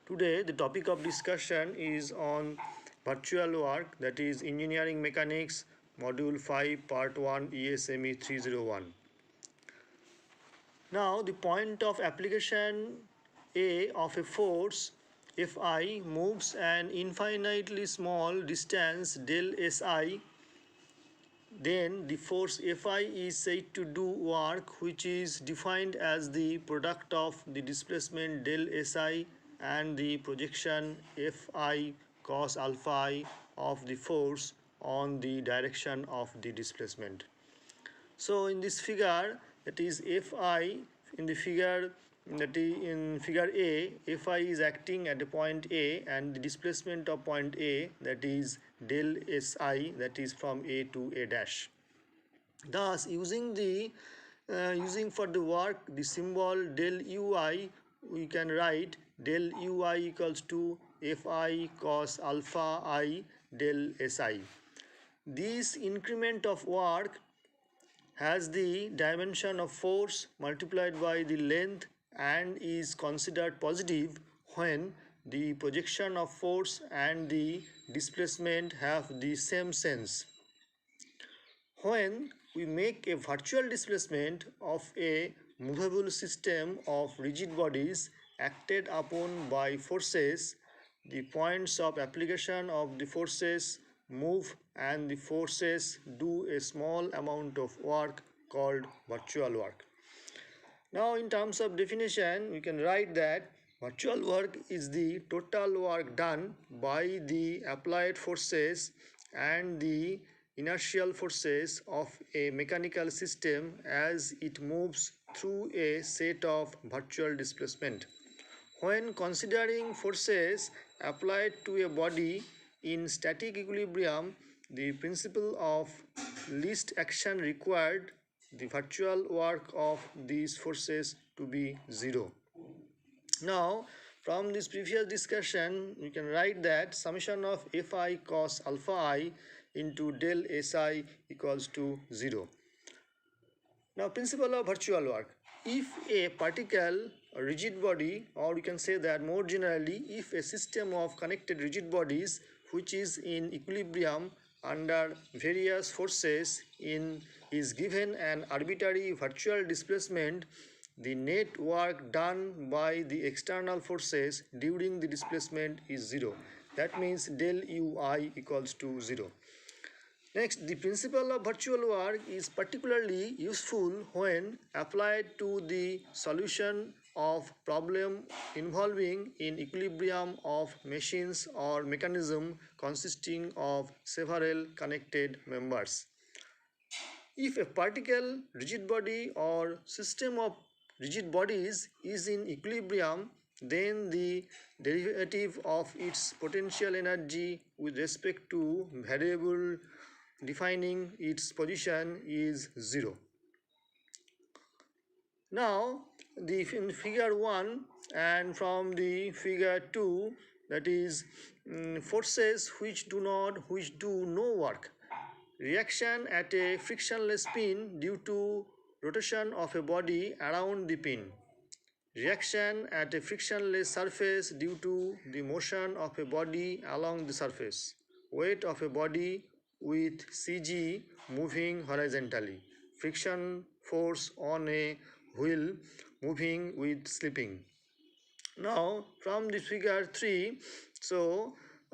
Today, the topic of discussion is on virtual work, that is Engineering Mechanics, Module 5, Part 1, ESME 301. Now, the point of application A of a force Fi moves an infinitely small distance del Si, then the force Fi is said to do work which is defined as the product of the displacement del Si and the projection Fi cos alpha I of the force on the direction of the displacement. So in this figure, that is Fi, in the figure that is in figure A, Fi is acting at a point A and the displacement of point A, that is del Si, that is from A to A dash. Thus using for the work the symbol del Ui, we can write del Ui equals to Fi cos alpha I del Si. This increment of work has the dimension of force multiplied by the length and is considered positive when the projection of force and the displacement have the same sense. When we make a virtual displacement of a movable system of rigid bodies acted upon by forces, the points of application of the forces move and the forces do a small amount of work called virtual work. Now in terms of definition, we can write that virtual work is the total work done by the applied forces and the inertial forces of a mechanical system as it moves through a set of virtual displacement. When considering forces applied to a body in static equilibrium, the principle of least action required the virtual work of these forces to be zero. Now, from this previous discussion, we can write that summation of Fi cos alpha I into del Si equals to 0. Now, principle of virtual work. If a particle, a rigid body, or we can say that more generally, if a system of connected rigid bodies which is in equilibrium under various forces is given an arbitrary virtual displacement, the net work done by the external forces during the displacement is 0. That means del Ui equals to 0. Next, the principle of virtual work is particularly useful when applied to the solution of problem involving in equilibrium of machines or mechanism consisting of several connected members. If a particle, rigid body or system of rigid bodies is in equilibrium, then the derivative of its potential energy with respect to variable defining its position is 0. Now, in figure 1 and from the figure 2, that is forces which do no work. Reaction at a frictionless pin due to rotation of a body around the pin. Reaction at a frictionless surface due to the motion of a body along the surface. Weight of a body with Cg moving horizontally. Friction force on a wheel moving with slipping. Now from the figure 3,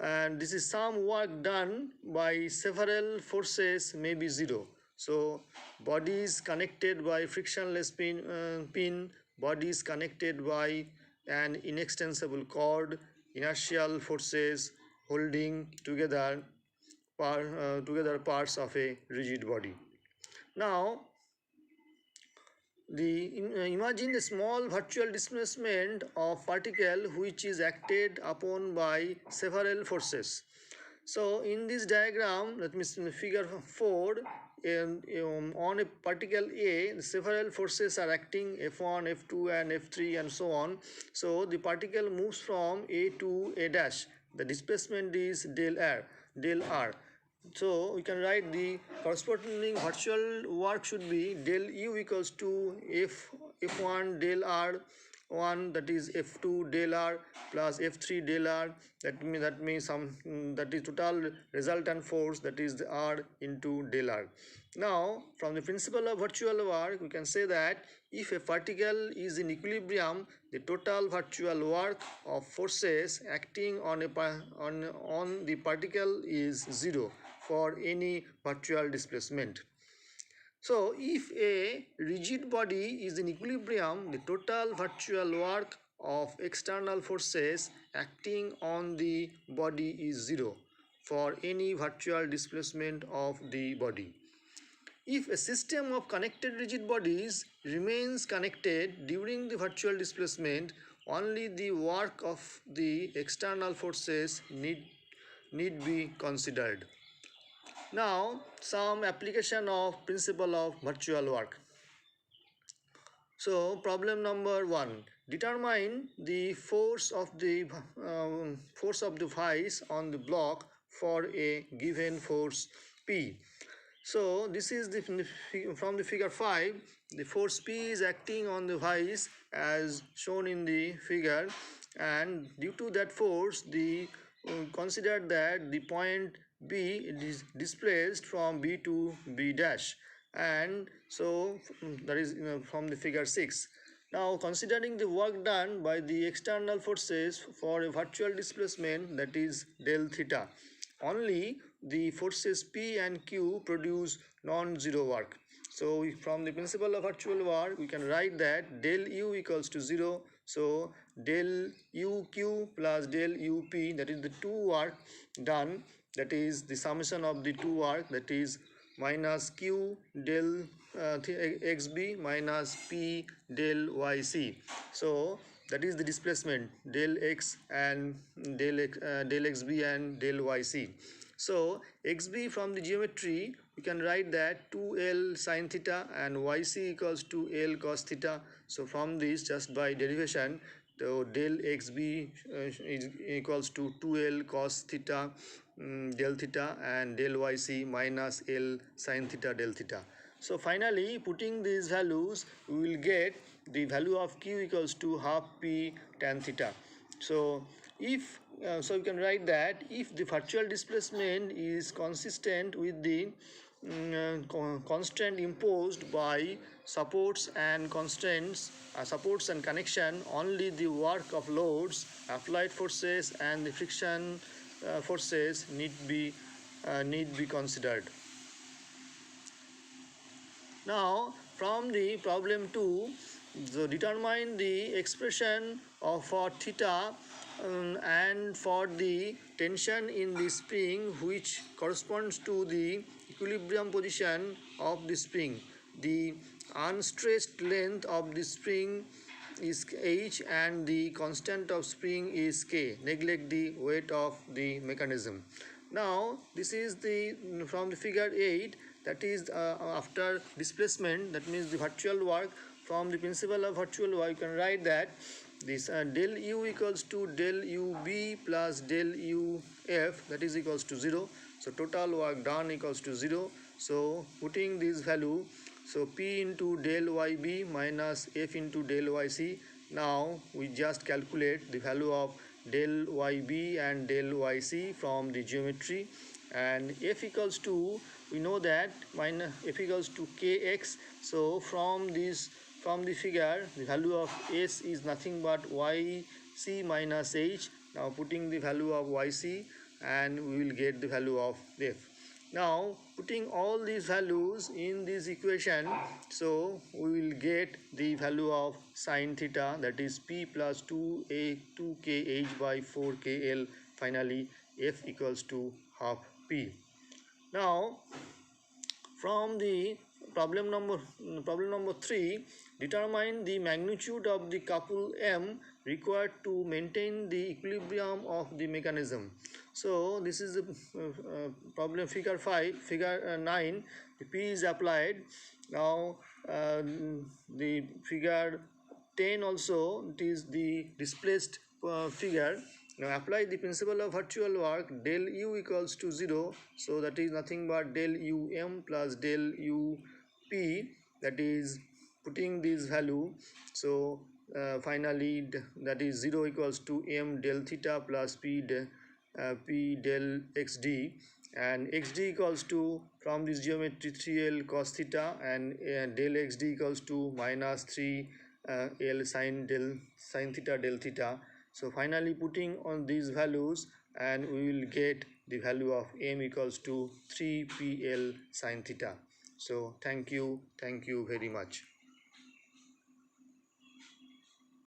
and this is some work done by several forces may be 0. So bodies connected by frictionless pin, bodies connected by an inextensible cord, inertial forces holding together parts of a rigid body. Now, imagine a small virtual displacement of particle which is acted upon by several forces. So, in this diagram, let me see figure 4. On a particle A, several forces are acting F1, F2 and F3 and so on. So, the particle moves from A to A dash. The displacement is del R. So we can write the corresponding virtual work should be del U equals to F1 del R f1 that is f2 del r plus f3 del r, that means that is total resultant force, that is the r into del r. Now from the principle of virtual work we can say that if a particle is in equilibrium, the total virtual work of forces acting on the particle is zero for any virtual displacement. So if a rigid body is in equilibrium, the total virtual work of external forces acting on the body is zero for any virtual displacement of the body. If a system of connected rigid bodies remains connected during the virtual displacement, only the work of the external forces need be considered. Now, some application of principle of virtual work. So, problem number 1. Determine the force of the vice on the block for a given force P. So this is from the figure 5. The force P is acting on the vice as shown in the figure, and due to that force, the consider that the point B is displaced from B to B dash, and so that is from the figure 6. Now considering the work done by the external forces for a virtual displacement, that is del theta, only the forces P and Q produce non-zero work. So from the principle of virtual work we can write that del U equals to 0. So del UQ plus del UP, that is the two work done, that is the summation of the two work, that is minus Q del XB minus P del YC. So that is the displacement del X and del XB and del YC. So XB from the geometry we can write that 2L sin theta and YC equals to L cos theta. So from this, just by derivation, the del XB is equals to 2L cos theta del theta and del YC minus L sin theta del theta. So finally, putting these values, we will get the value of Q equals to half P tan theta. So if so, you can write that if the virtual displacement is consistent with the constraint imposed by supports and connection, only the work of loads, applied forces and the friction forces need be considered. Now from the problem 2, so determine the expression for theta and for the tension in the spring which corresponds to the equilibrium position of the spring. The unstressed length of the spring is h and the constant of spring is k. Neglect the weight of the mechanism. Now this is the from the figure 8, that is after displacement, that means the virtual work. From the principle of virtual work you can write that this del U equals to del UB plus del UF, that is equals to 0. So total work done equals to 0. So putting this value, so P into del YB minus F into del YC. Now we just calculate the value of del YB and del YC from the geometry, and F equals to, we know that minus F equals to Kx. So from the figure, the value of S is nothing but YC minus H. Now putting the value of YC, and we will get the value of F. Now putting all these values in this equation, so we will get the value of sin theta, that is P plus 2kh by 4kl. Finally F equals to half P. Now from the problem number 3, determine the magnitude of the couple M required to maintain the equilibrium of the mechanism. So this is the problem figure 9. The P is applied. Now the figure 10 also, it is the displaced figure. Now apply the principle of virtual work, del U equals to 0. So that is nothing but del UM plus del UP, that is putting this value. So finally that is 0 equals to m del theta plus p del xd, and xd equals to, from this geometry, 3l cos theta, and del xd equals to minus 3 l sin theta del theta. So finally putting on these values, and we will get the value of m equals to 3 pl sin theta. So thank you very much.